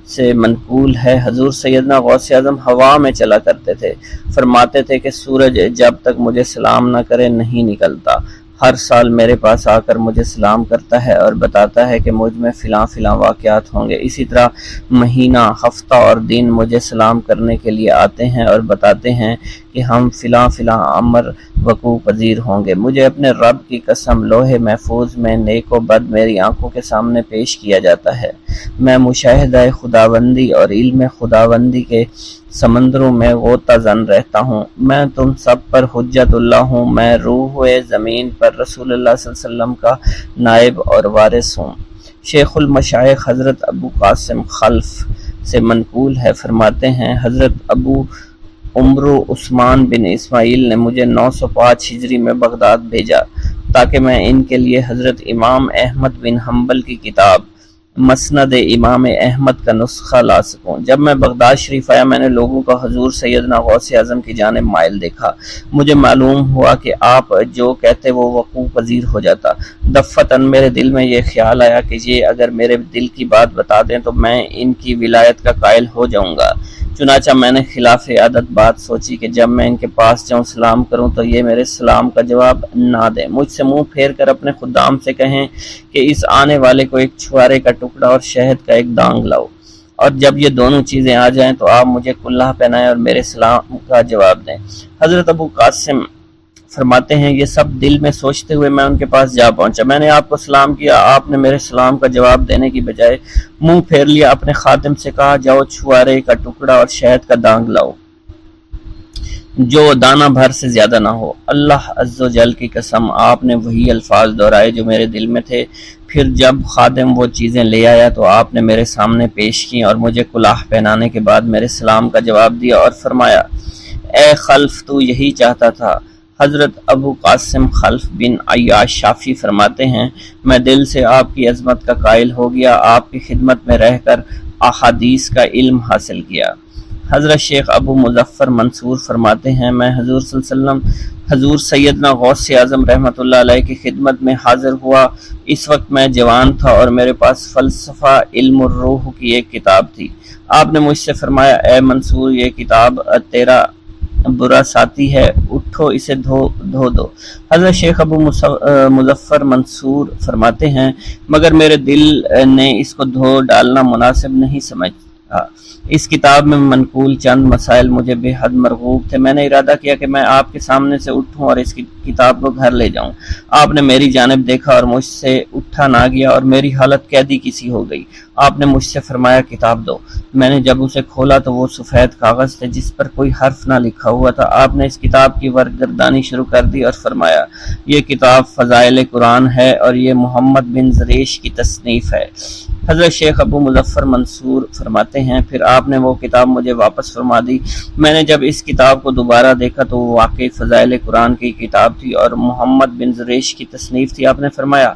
B: سے منقول ہے حضور سیدنا غوث اعظم ہوا میں چلا کرتے تھے، فرماتے تھے کہ سورج جب تک مجھے سلام نہ کرے نہیں نکلتا۔ ہر سال میرے پاس آ کر مجھے سلام کرتا ہے اور بتاتا ہے کہ مجھ میں فلاں فلاں واقعات ہوں گے۔ اسی طرح مہینہ، ہفتہ اور دن مجھے سلام کرنے کے لیے آتے ہیں اور بتاتے ہیں کہ ہم فلاں فلاں امر وقوع پذیر ہوں گے۔ مجھے اپنے رب کی قسم لوح محفوظ میں نیک و بد میری آنکھوں کے سامنے پیش کیا جاتا ہے۔ میں مشاہدہ خداوندی اور علم خداوندی کے سمندروں میں غوطہ زن رہتا ہوں۔ میں تم سب پر حجت اللہ ہوں۔ میں روح زمین پر رسول اللہ صلی اللہ علیہ وسلم کا نائب اور وارث ہوں۔ شیخ المشائخ حضرت ابو قاسم خلف سے منقول ہے، فرماتے ہیں حضرت ابو عمرو عثمان بن اسماعیل نے مجھے 905 ہجری میں بغداد بھیجا تاکہ میں ان کے لیے حضرت امام احمد بن حنبل کی کتاب مسند امام احمد کا نسخہ لا سکوں۔ جب میں بغداد شریف آیا میں نے لوگوں کا حضور سیدنا غوث اعظم کی جانب مائل دیکھا۔ مجھے معلوم ہوا کہ آپ جو کہتے وہ وقوع پذیر ہو جاتا۔ دفتن میرے دل میں یہ خیال آیا کہ یہ اگر میرے دل کی بات بتا دیں تو میں ان کی ولایت کا قائل ہو جاؤں گا۔ چنانچہ میں نے خلاف عادت بات سوچی کہ جب میں ان کے پاس جاؤں سلام کروں تو یہ میرے سلام کا جواب نہ دیں، مجھ سے منہ پھیر کر اپنے خدام سے کہیں کہ اس آنے والے کو ایک چھوارے کا ٹکڑا اور شہد کا ایک دانگ لاؤ، اور جب یہ دونوں چیزیں آ جائیں تو آپ مجھے کلہ پہنائیں اور میرے سلام کا جواب دیں۔ حضرت ابو قاسم فرماتے ہیں یہ سب دل میں سوچتے ہوئے میں ان کے پاس جا پہنچا۔ میں نے آپ کو سلام کیا، آپ نے میرے سلام کا جواب دینے کی بجائے منہ پھیر لیا۔ اپنے خادم سے کہا جاؤ چھوارے کا ٹکڑا اور شہد کا دانگ لاؤ جو دانہ بھر سے زیادہ نہ ہو۔ اللہ عز و جل کی قسم آپ نے وہی الفاظ دہرائے جو میرے دل میں تھے۔ پھر جب خادم وہ چیزیں لے آیا تو آپ نے میرے سامنے پیش کی اور مجھے کلاه پہنانے کے بعد میرے سلام کا جواب دیا اور فرمایا اے خلف تو یہی چاہتا تھا۔ حضرت ابو قاسم خلف بن عیاش شافعی فرماتے ہیں میں دل سے آپ کی عظمت کا قائل ہو گیا، آپ کی خدمت میں رہ کر احادیث کا علم حاصل کیا۔ حضرت شیخ ابو مظفر منصور فرماتے ہیں میں حضور صلی اللہ علیہ وسلم حضور سیدنا غوث اعظم رحمۃ اللہ علیہ کی خدمت میں حاضر ہوا۔ اس وقت میں جوان تھا اور میرے پاس فلسفہ علم الروح کی ایک کتاب تھی۔ آپ نے مجھ سے فرمایا اے منصور یہ کتاب تیرا برا ساتھی ہے، اٹھو اسے دھو دو۔ حضرت شیخ ابو مظفر منصور فرماتے ہیں مگر میرے دل نے اس کو دھو ڈالنا مناسب نہیں سمجھا۔ اس کتاب میں منقول چند مسائل مجھے بے حد مرغوب تھے۔ میں نے ارادہ کیا کہ میں آپ کے سامنے سے اٹھوں اور اس کی کتاب کو گھر لے جاؤں۔ آپ نے میری جانب دیکھا اور مجھ سے اٹھا نہ گیا اور میری حالت قیدی کسی ہو گئی۔ آپ نے مجھ سے فرمایا کتاب دو۔ میں نے جب اسے کھولا تو وہ سفید کاغذ تھے جس پر کوئی حرف نہ لکھا ہوا تھا۔ آپ نے اس کتاب کی ورگردانی شروع کر دی اور فرمایا یہ کتاب فضائل قرآن ہے اور یہ محمد بن زریش کی تصنیف ہے۔ حضرت شیخ ابو مظفر منصور فرماتے ہیں پھر آپ نے وہ کتاب مجھے واپس فرما دی۔ میں نے جب اس کتاب کو دوبارہ دیکھا تو وہ واقعی فضائل قرآن کی کتاب تھی اور محمد بن زریش کی تصنیف تھی۔ آپ نے فرمایا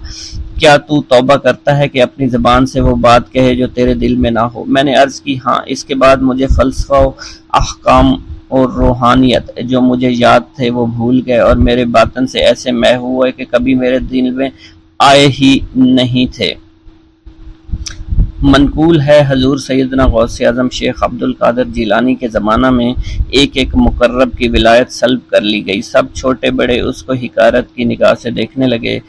B: کیا تو توبہ کرتا ہے کہ اپنی زبان سے وہ بات کہے جو تیرے دل میں نہ ہو؟ میں نے عرض کی ہاں۔ اس کے بعد مجھے فلسفہ و احکام اور روحانیت جو مجھے یاد تھے وہ بھول گئے اور میرے باطن سے ایسے محو ہوئے کہ کبھی میرے دل میں آئے ہی نہیں تھے۔ منقول ہے حضور سیدنا غوث اعظم شیخ عبد القادر جیلانی کے زمانہ میں ایک مقرب کی ولایت سلب کر لی گئی۔ سب چھوٹے بڑے اس کو حقارت کی نگاہ سے دیکھنے لگے۔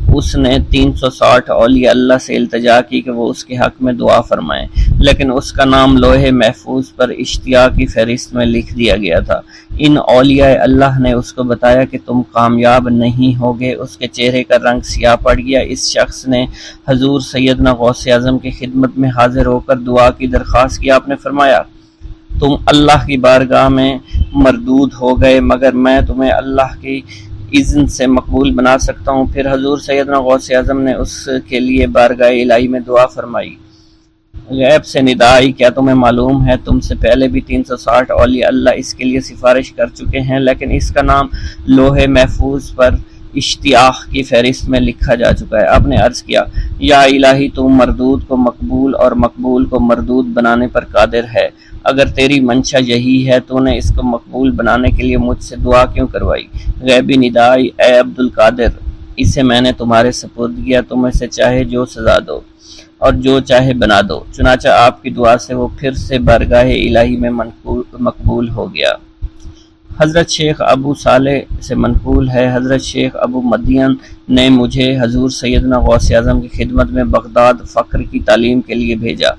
B: اس نے 360 اولیاء اللہ سے التجا کی کہ وہ اس کے حق میں دعا فرمائیں، لیکن اس کا نام لوح محفوظ پر اشتیاق کی فہرست میں لکھ دیا گیا تھا۔ ان اولیاء اللہ نے اس کو بتایا کہ تم کامیاب نہیں ہوگے۔ اس کے چہرے کا رنگ سیاہ پڑ گیا۔ اس شخص نے حضور سیدنا غوث اعظم کی خدمت میں حاضر ہو کر دعا کی درخواست کی۔ آپ نے فرمایا تم اللہ کی بارگاہ میں مردود ہو گئے مگر میں تمہیں اللہ کی اذن سے مقبول بنا سکتا ہوں۔ پھر حضور سیدنا غوث اعظم نے اس کے لیے بارگاہ الہی میں دعا فرمائی۔ غیب سے ندا آئی کیا تمہیں معلوم ہے تم سے پہلے بھی 360 اولیاء اللہ اس کے لیے سفارش کر چکے ہیں لیکن اس کا نام لوح محفوظ پر اشتیاق کی فہرست میں لکھا جا چکا ہے۔ آپ نے عرض کیا یا الہی تو مردود کو مقبول اور مقبول کو مردود بنانے پر قادر ہے۔ اگر تیری منشا یہی ہے تو نے اس کو مقبول بنانے کے لیے مجھ سے دعا کیوں کروائی؟ غیبی ندا آئی اے عبد القادر اسے میں نے تمہارے سپرد کیا، تم اسے چاہے جو سزا دو اور جو چاہے بنا دو۔ چنانچہ آپ کی دعا سے وہ پھر سے بارگاہ الہی میں مقبول ہو گیا۔ حضرت شیخ ابو صالح سے منقول ہے حضرت شیخ ابو مدین نے مجھے حضور سیدنا غوث اعظم کی خدمت میں بغداد فقر کی تعلیم کے لیے بھیجا۔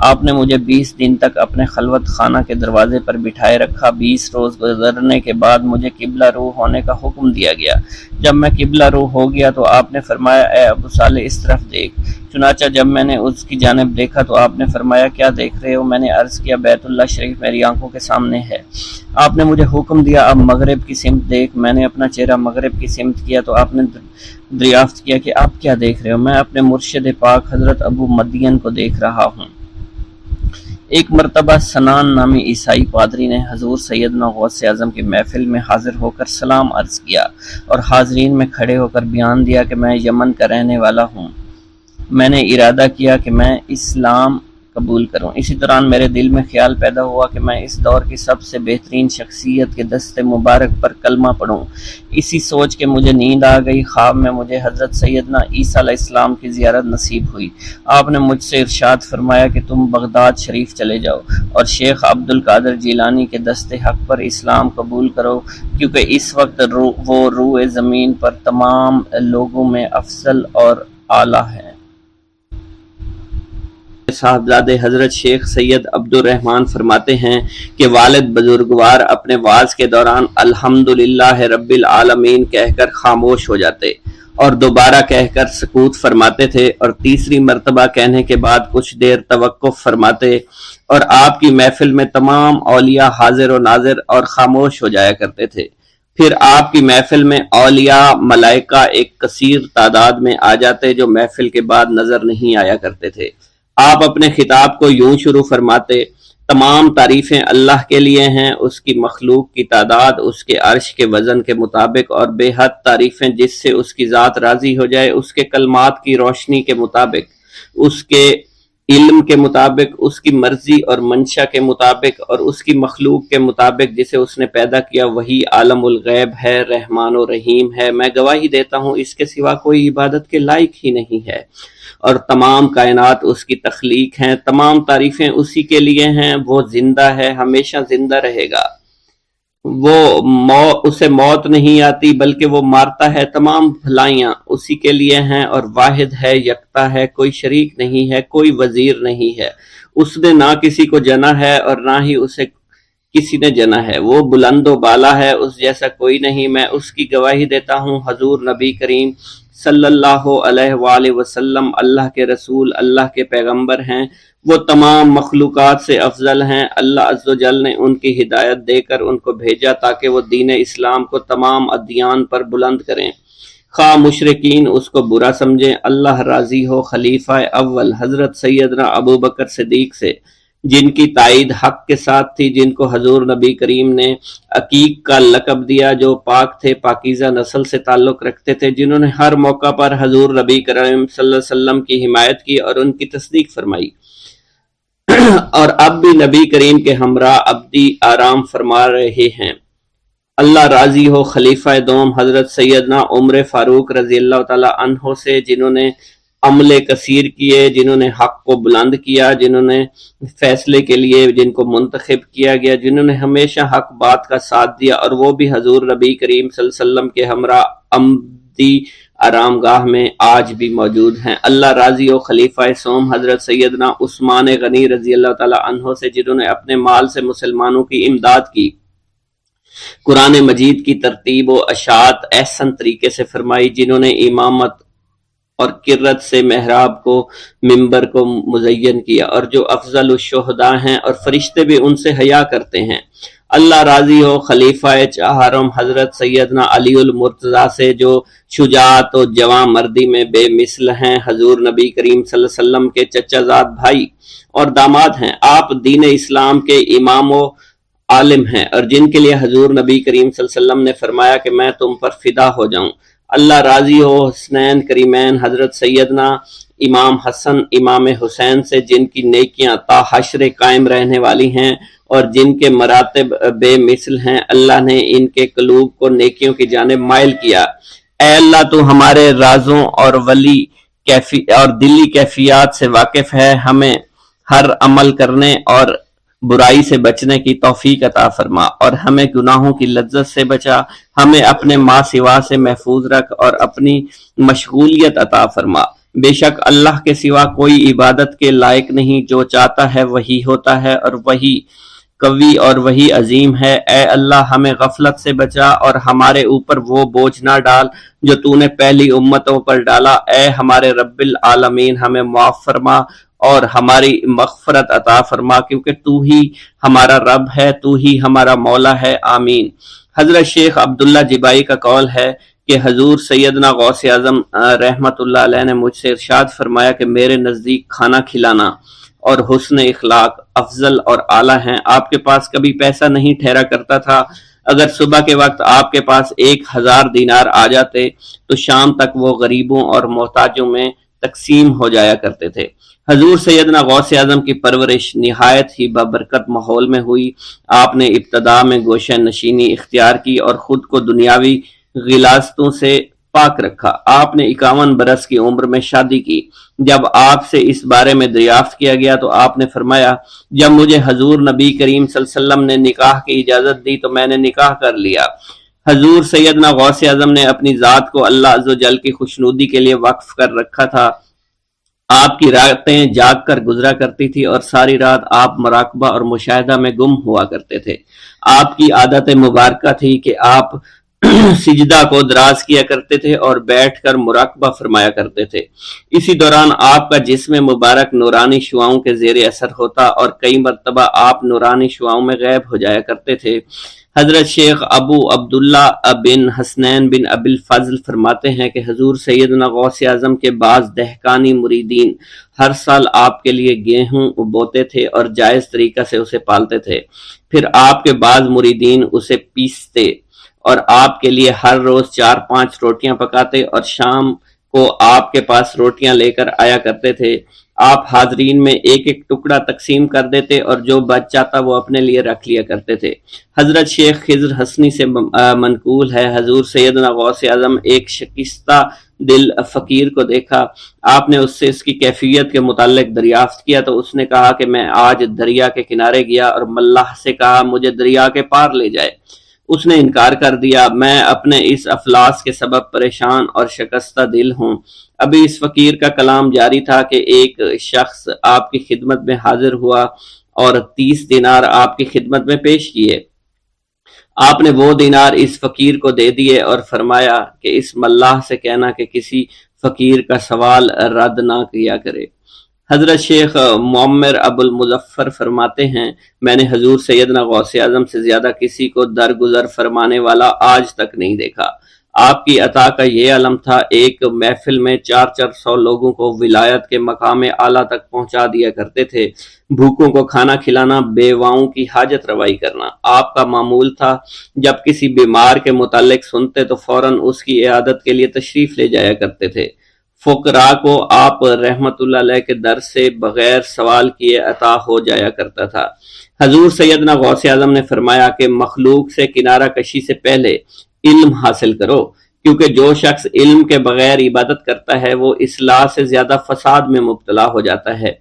B: آپ نے مجھے 20 دن تک اپنے خلوت خانہ کے دروازے پر بٹھائے رکھا۔ 20 روز گزرنے کے بعد مجھے قبلہ رو ہونے کا حکم دیا گیا۔ جب میں قبلہ رو ہو گیا تو آپ نے فرمایا اے ابو صالح اس طرف دیکھ۔ چنانچہ جب میں نے اس کی جانب دیکھا تو آپ نے فرمایا کیا دیکھ رہے ہو؟ میں نے عرض کیا بیت اللہ شریف میری آنکھوں کے سامنے ہے۔ آپ نے مجھے حکم دیا اب مغرب کی سمت دیکھ۔ میں نے اپنا چہرہ مغرب کی سمت کیا تو آپ نے دریافت کیا کہ آپ کیا دیکھ رہے ہو؟ میں اپنے مرشد پاک حضرت ابو مدین کو دیکھ رہا ہوں۔ ایک مرتبہ سنان نامی عیسائی پادری نے حضور سیدنا غوث اعظم کی محفل میں حاضر ہو کر سلام عرض کیا اور حاضرین میں کھڑے ہو کر بیان دیا کہ میں یمن کا رہنے والا ہوں۔ میں نے ارادہ کیا کہ میں اسلام قبول کروں۔ اسی دوران میرے دل میں خیال پیدا ہوا کہ میں اس دور کی سب سے بہترین شخصیت کے دست مبارک پر کلمہ پڑھوں۔ اسی سوچ کے مجھے نیند آ گئی۔ خواب میں مجھے حضرت سیدنا عیسیٰ علیہ السلام کی زیارت نصیب ہوئی۔ آپ نے مجھ سے ارشاد فرمایا کہ تم بغداد شریف چلے جاؤ اور شیخ عبد القادر جیلانی کے دست حق پر اسلام قبول کرو کیونکہ اس وقت وہ روئے زمین پر تمام لوگوں میں افضل اور اعلیٰ ہے۔
A: صاحبزادے حضرت شیخ سید عبد الرحمن فرماتے ہیں کہ والد بزرگوار اپنے واز کے دوران الحمدللہ رب العالمین کہہ کر خاموش ہو جاتے اور دوبارہ کہہ کر سکوت فرماتے تھے، اور تیسری مرتبہ کہنے کے بعد کچھ دیر توقف فرماتے، اور آپ کی محفل میں تمام اولیاء حاضر و ناظر اور خاموش ہو جایا کرتے تھے۔ پھر آپ کی محفل میں اولیاء ملائکہ ایک کثیر تعداد میں آ جاتے جو محفل کے بعد نظر نہیں آیا کرتے تھے۔ آپ اپنے خطاب کو یوں شروع فرماتے: تمام تعریفیں اللہ کے لیے ہیں، اس کی مخلوق کی تعداد اس کے عرش کے وزن کے مطابق، اور بے حد تعریفیں جس سے اس کی ذات راضی ہو جائے، اس کے کلمات کی روشنی کے مطابق، اس کے علم کے مطابق، اس کی مرضی اور منشا کے مطابق، اور اس کی مخلوق کے مطابق جسے اس نے پیدا کیا وہی عالم الغیب ہے، رحمان و رحیم ہے۔ میں گواہی دیتا ہوں اس کے سوا کوئی عبادت کے لائق ہی نہیں ہے، اور تمام کائنات اس کی تخلیق ہیں، تمام تعریفیں اسی کے لیے ہیں۔ وہ زندہ ہے، ہمیشہ زندہ رہے گا، اسے موت نہیں آتی بلکہ وہ مارتا ہے۔ تمام بھلائیاں اسی کے لیے ہیں، اور واحد ہے، یکتا ہے، کوئی شریک نہیں ہے، کوئی وزیر نہیں ہے۔ اس نے نہ کسی کو جنا ہے اور نہ ہی اسے کسی نے جنا ہے، وہ بلند و بالا ہے، اس جیسا کوئی نہیں۔ میں اس کی گواہی دیتا ہوں حضور نبی کریم صلی اللہ علیہ وآلہ وسلم اللہ کے رسول، اللہ کے پیغمبر ہیں، وہ تمام مخلوقات سے افضل ہیں۔ اللہ عز و جل نے ان کی ہدایت دے کر ان کو بھیجا تاکہ وہ دین اسلام کو تمام ادیان پر بلند کریں، خواہ مشرکین اس کو برا سمجھیں۔ اللہ راضی ہو خلیفہ اول حضرت سیدنا ابو بکر صدیق سے، جن کی تائید حق کے ساتھ تھی، جن کو حضور نبی کریم نے عقیق کا لقب دیا، جو پاک تھے، پاکیزہ نسل سے تعلق رکھتے تھے، جنہوں نے ہر موقع پر حضور نبی کریم صلی اللہ علیہ وسلم کی حمایت کی اور ان کی تصدیق فرمائی، اور اب بھی نبی کریم کے ہمراہ ابدی آرام فرما رہے ہیں۔ اللہ راضی ہو خلیفہ دوم حضرت سیدنا عمر فاروق رضی اللہ تعالی عنہ سے، جنہوں نے عمل کثیر کیے، جنہوں نے حق کو بلند کیا، جنہوں نے فیصلے کے لیے جن کو منتخب کیا گیا، جنہوں نے ہمیشہ حق بات کا ساتھ دیا، اور وہ بھی حضور نبی کریم صلی اللہ علیہ وسلم کے ہمراہ ابدی آرام گاہ میں آج بھی موجود ہیں۔ اللہ راضی ہو خلیفہ سوم حضرت سیدنا عثمان غنی رضی اللہ تعالی عنہ سے، جنہوں نے اپنے مال سے مسلمانوں کی امداد کی، قرآن مجید کی ترتیب و اشاعت احسن طریقے سے فرمائی، جنہوں نے امامت اور قرت سے محراب کو، منبر کو مزین کیا، اور جو افضل الشہداء ہیں اور فرشتے بھی ان سے حیا کرتے ہیں۔ اللہ راضی ہو خلیفہ چہارم حضرت سیدنا علی المرتضیٰ سے، جو شجاعت و جواں مردی میں بے مثل ہیں، حضور نبی کریم صلی اللہ علیہ وسلم کے چچا زاد بھائی اور داماد ہیں۔ آپ دین اسلام کے امام و عالم ہیں، اور جن کے لیے حضور نبی کریم صلی اللہ علیہ وسلم نے فرمایا کہ میں تم پر فدا ہو جاؤں۔ اللہ راضی ہو حسنین کریمین حضرت سیدنا امام حسن امام حسین سے، جن کی نیکیاں تا حشر قائم رہنے والی ہیں اور جن کے مراتب بے مثل ہیں۔ اللہ نے ان کے قلوب کو نیکیوں کی جانب مائل کیا۔ اے اللہ تو ہمارے رازوں اور دلی کیفیات سے واقف ہے، ہمیں ہر عمل کرنے اور برائی سے بچنے کی توفیق عطا فرما، اور ہمیں گناہوں کی لذت سے بچا، ہمیں اپنے ما سوا سے محفوظ رکھ اور اپنی مشغولیت عطا فرما۔ بے شک اللہ کے سوا کوئی عبادت کے لائق نہیں، جو چاہتا ہے وہی ہوتا ہے، اور وہی قوی اور وہی عظیم ہے۔ اے اللہ ہمیں غفلت سے بچا اور ہمارے اوپر وہ بوجھ نہ ڈال جو تو نے پہلی امتوں پر ڈالا۔ اے ہمارے رب العالمین ہمیں معاف فرما اور ہماری مغفرت عطا فرما، کیونکہ تو ہی ہمارا رب ہے، تو ہی ہمارا مولا ہے، آمین۔ حضرت شیخ عبداللہ جبائی کا قول ہے کہ حضور سیدنا غوث اعظم رحمت اللہ علیہ نے مجھ سے ارشاد فرمایا کہ میرے نزدیک کھانا کھلانا اور حسن اخلاق افضل اور اعلیٰ ہیں۔ آپ کے پاس کبھی پیسہ نہیں ٹھہرا کرتا تھا، اگر صبح کے وقت آپ کے پاس 1000 دینار آ جاتے تو شام تک وہ غریبوں اور محتاجوں میں تقسیم ہو جایا کرتے تھے۔ حضور سیدنا غوث اعظم کی پرورش نہایت ہی بابرکت ماحول میں ہوئی۔ آپ نے ابتدا میں گوشہ نشینی اختیار کی اور خود کو دنیاوی غلاظتوں سے پاک رکھا۔ آپ نے 51 برس کی عمر میں شادی کی۔ جب آپ سے اس بارے میں دریافت کیا گیا تو آپ نے فرمایا، جب مجھے حضور نبی کریم صلی اللہ علیہ وسلم نے نکاح کی اجازت دی تو میں نے نکاح کر لیا۔ حضور سیدنا غوث اعظم نے اپنی ذات کو اللہ عز و جل کی خوشنودی کے لیے وقف کر رکھا تھا۔ آپ کی راتیں جاگ کر گزرا کرتی تھی اور ساری رات آپ مراقبہ اور مشاہدہ میں گم ہوا کرتے تھے۔ آپ کی عادت مبارکہ تھی کہ آپ سجدہ کو دراز کیا کرتے تھے اور بیٹھ کر مراقبہ فرمایا کرتے تھے۔ اسی دوران آپ کا جسم مبارک نورانی شعاؤں کے زیر اثر ہوتا اور کئی مرتبہ آپ نورانی شعاؤں میں غائب ہو جایا کرتے تھے۔ حضرت شیخ ابو عبداللہ بن حسنین بن ابی الفضل فرماتے ہیں کہ حضور سیدنا غوث اعظم کے بعض دہقانی مریدین ہر سال آپ کے لیے گیہوں بوتے تھے اور جائز طریقہ سے اسے پالتے تھے۔ پھر آپ کے بعض مریدین اسے پیستے اور آپ کے لیے ہر روز 4-5 روٹیاں پکاتے اور شام کو آپ کے پاس روٹیاں لے کر آیا کرتے تھے۔ آپ حاضرین میں ایک ایک ٹکڑا تقسیم کر دیتے اور جو بچ جاتا وہ اپنے لیے رکھ لیا کرتے تھے۔ حضرت شیخ خضر حسنی سے منقول ہے، حضور سیدنا غوث اعظم ایک شکستہ دل فقیر کو دیکھا۔ آپ نے اس سے اس کی کیفیت کے متعلق دریافت کیا تو اس نے کہا کہ میں آج دریا کے کنارے گیا اور ملاح سے کہا مجھے دریا کے پار لے جائے۔ اس نے انکار کر دیا۔ میں اپنے اس افلاس کے سبب پریشان اور شکستہ دل ہوں۔ ابھی اس فقیر کا کلام جاری تھا کہ ایک شخص آپ کی خدمت میں حاضر ہوا اور 30 دینار آپ کی خدمت میں پیش کیے۔ آپ نے وہ دینار اس فقیر کو دے دیے اور فرمایا کہ اس ملاح سے کہنا کہ کسی فقیر کا سوال رد نہ کیا کرے۔ حضرت شیخ معمر ابو المظفر فرماتے ہیں میں نے حضور سیدنا غوث اعظم سے زیادہ کسی کو درگزر فرمانے والا آج تک نہیں دیکھا۔ آپ کی عطا کا یہ علم تھا، ایک محفل میں 400 لوگوں کو ولایت کے مقام اعلیٰ تک پہنچا دیا کرتے تھے، بھوکوں کو کھانا کھلانا، بیواؤں کی حاجت روائی کرنا۔ آپ کا معمول تھا جب کسی بیمار کے متعلق سنتے تو فوراً اس کی عیادت کے لیے تشریف لے جایا کرتے تھے۔ فقراء کو آپ رحمت اللہ علیہ کے در سے بغیر سوال کیے عطا ہو جایا کرتا تھا۔ حضور سیدنا غوث اعظم نے فرمایا کہ مخلوق سے کنارہ کشی سے پہلے علم حاصل کرو، کیونکہ جو شخص علم کے بغیر عبادت کرتا ہے وہ اصلاح سے زیادہ فساد میں مبتلا ہو جاتا ہے۔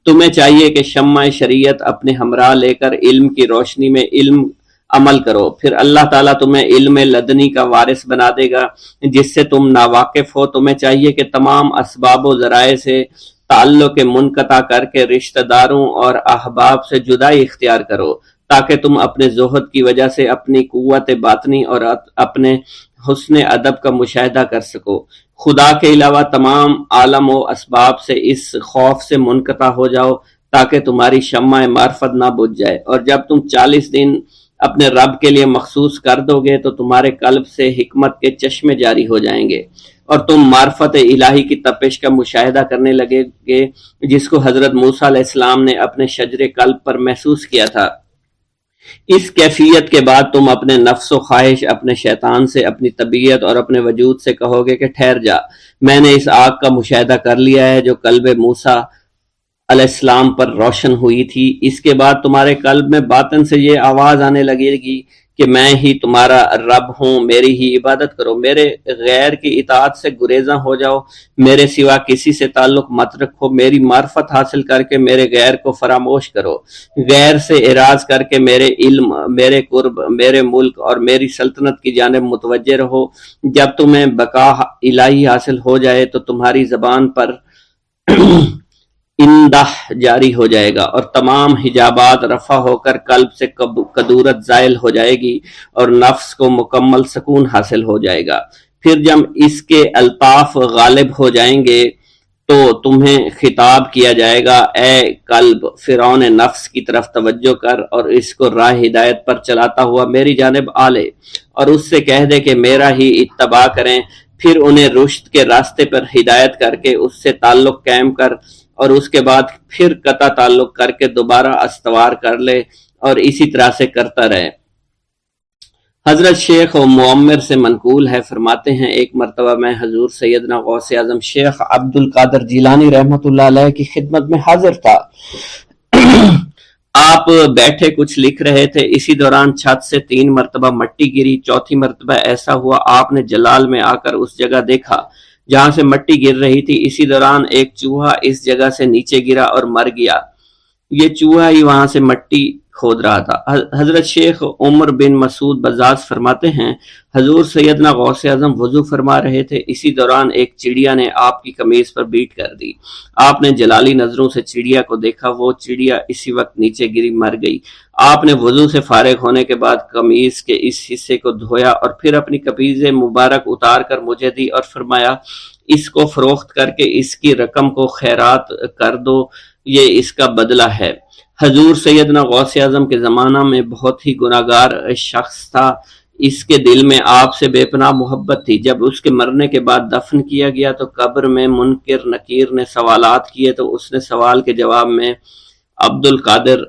A: تمہیں چاہیے کہ شمع شریعت اپنے ہمراہ لے کر علم کی روشنی میں علم عمل کرو، پھر اللہ تعالیٰ تمہیں علم لدنی کا وارث بنا دے گا جس سے تم ناواقف ہو۔ تمہیں چاہیے کہ تمام اسباب و ذرائع سے تعلق منقطع کر کے رشتہ داروں اور احباب سے جدائی اختیار کرو، تاکہ تم اپنے زہد کی وجہ سے اپنی قوت باطنی اور اپنے حسن ادب کا مشاہدہ کر سکو۔ خدا کے علاوہ تمام عالم و اسباب سے اس خوف سے منقطع ہو جاؤ تاکہ تمہاری شمع معرفت نہ بجھ جائے، اور جب تم 40 دن اپنے رب کے لیے مخصوص کر دو گے تو تمہارے قلب سے حکمت کے چشمے جاری ہو جائیں گے اور تم معرفت الہی کی تپش کا مشاہدہ کرنے لگے گے جس کو حضرت موسیٰ علیہ السلام نے اپنے شجر قلب پر محسوس کیا تھا۔ اس کیفیت کے بعد تم اپنے نفس و خواہش، اپنے شیطان سے، اپنی طبیعت اور اپنے وجود سے کہو گے کہ ٹھہر جا، میں نے اس آگ کا مشاہدہ کر لیا ہے جو قلب موسیٰ علیہ السلام پر روشن ہوئی تھی۔ اس کے بعد تمہارے قلب میں باطن سے یہ آواز آنے لگے گی کہ میں ہی تمہارا رب ہوں، میری ہی عبادت کرو، میرے غیر کی اطاعت سے گریزاں ہو جاؤ، میرے سوا کسی سے تعلق مت رکھو، میری معرفت حاصل کر کے میرے غیر کو فراموش کرو، غیر سے اعراض کر کے میرے علم، میرے قرب، میرے ملک اور میری سلطنت کی جانب متوجہ رہو۔ جب تمہیں بقا الہی حاصل ہو جائے تو تمہاری زبان پر اندہ جاری ہو جائے گا اور تمام حجابات رفع ہو کر قلب سے کدورت زائل ہو جائے گی اور نفس کو مکمل سکون حاصل ہو جائے گا۔ پھر جب اس کے الطاف غالب ہو جائیں گے تو تمہیں خطاب کیا جائے گا، اے قلب، فرعون نفس کی طرف توجہ کر اور اس کو راہ ہدایت پر چلاتا ہوا میری جانب آ لے اور اس سے کہہ دے کہ میرا ہی اتباع کریں۔ پھر انہیں رشد کے راستے پر ہدایت کر کے اس سے تعلق قائم کر اور اس کے بعد پھر قطع تعلق کر کے دوبارہ استوار کر لے اور اسی طرح سے کرتا رہے۔ حضرت شیخ معمر سے منقول ہے، فرماتے ہیں ایک مرتبہ میں حضور سیدنا غوث اعظم شیخ عبد القادر جیلانی رحمت اللہ علیہ کی خدمت میں حاضر تھا۔ آپ بیٹھے کچھ لکھ رہے تھے، اسی دوران چھت سے 3 مرتبہ مٹی گری، چوتھی مرتبہ ایسا ہوا آپ نے جلال میں آ کر اس جگہ دیکھا جہاں سے مٹی گر رہی تھی۔ اسی دوران ایک چوہا اس جگہ سے نیچے گرا اور مر گیا۔ یہ چوہا ہی وہاں سے مٹی کھود رہا تھا۔ حضرت شیخ عمر بن مسعود بزاز فرماتے ہیں حضور سیدنا غوث اعظم وضو فرما رہے تھے، اسی دوران ایک چڑیا نے آپ کی قمیض پر بیٹ کر دی۔ آپ نے جلالی نظروں سے چڑیا کو دیکھا، وہ چڑیا اسی وقت نیچے گری مر گئی۔ آپ نے وضو سے فارغ ہونے کے بعد قمیض کے اس حصے کو دھویا اور پھر اپنی قمیض مبارک اتار کر مجھے دی اور فرمایا اس کو فروخت کر کے اس کی رقم کو خیرات کر دو، یہ اس کا بدلہ ہے۔ حضور سیدنا غوث اعظم کے زمانہ میں بہت ہی گناہگار شخص تھا، اس کے دل میں آپ سے بے پناہ محبت تھی۔ جب اس کے مرنے کے بعد دفن کیا گیا تو قبر میں منکر نکیر نے سوالات کیے تو اس نے سوال کے جواب میں عبد القادر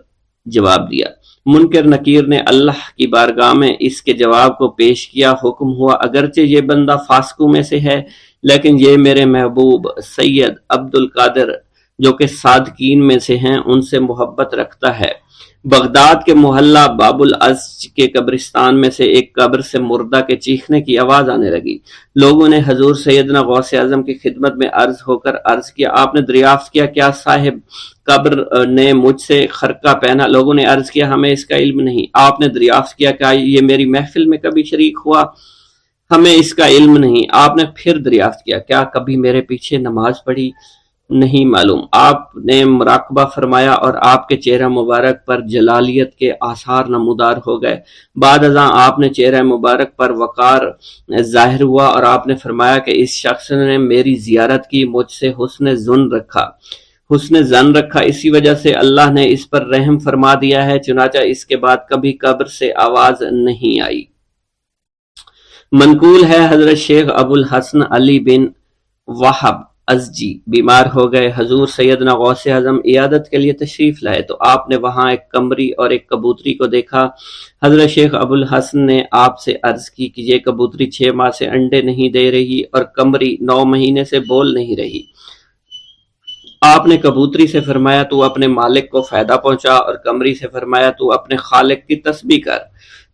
A: جواب دیا۔ منکر نکیر نے اللہ کی بارگاہ میں اس کے جواب کو پیش کیا۔ حکم ہوا اگرچہ یہ بندہ فاسقوں میں سے ہے لیکن یہ میرے محبوب سید عبد القادر جو کہ صادقین میں سے ہیں ان سے محبت رکھتا ہے۔ بغداد کے محلہ باب العز کے قبرستان میں سے ایک قبر سے مردہ کے چیخنے کی آواز آنے لگی۔ لوگوں نے حضور سیدنا غوث اعظم کی خدمت میں عرض ہو کر عرض کیا، آپ نے دریافت کیا کیا صاحب قبر نے مجھ سے خرقہ پہنا؟ لوگوں نے عرض کیا ہمیں اس کا علم نہیں۔ آپ نے دریافت کیا کیا یہ میری محفل میں کبھی شریک ہوا؟ ہمیں اس کا علم نہیں۔ آپ نے پھر دریافت کیا کیا کبھی میرے پیچھے نماز پڑھی؟ نہیں معلوم۔ آپ نے مراقبہ فرمایا اور آپ کے چہرہ مبارک پر جلالیت کے آثار نمودار ہو گئے۔ بعد ازاں آپ نے چہرہ مبارک پر وقار ظاہر ہوا اور آپ نے فرمایا کہ اس شخص نے میری زیارت کی، مجھ سے حسن ظن رکھا، اسی وجہ سے اللہ نے اس پر رحم فرما دیا ہے، چنانچہ اس کے بعد کبھی قبر سے آواز نہیں آئی۔ منقول ہے حضرت شیخ ابو الحسن علی بن وہب ازجی بیمار ہو گئے، حضور سیدنا غوث اعظم عیادت کے لیے تشریف لائے تو آپ نے وہاں ایک قمری اور ایک کبوتری کو دیکھا۔ حضرت شیخ ابو الحسن نے آپ سے عرض کی کہ یہ کبوتری 6 ماہ سے انڈے نہیں دے رہی اور قمری 9 مہینے سے بول نہیں رہی۔ آپ نے کبوتری سے فرمایا تو اپنے مالک کو فائدہ پہنچا اور قمری سے فرمایا تو اپنے خالق کی تسبیح کر۔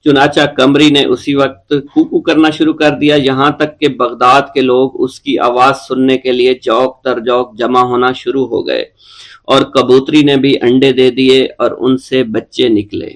A: چنانچہ قمری نے اسی وقت کوکو کرنا شروع کر دیا، یہاں تک کہ بغداد کے لوگ اس کی آواز سننے کے لیے جوق در جوق جمع ہونا شروع ہو گئے اور کبوتری نے بھی انڈے دے دیے اور ان سے بچے نکلے۔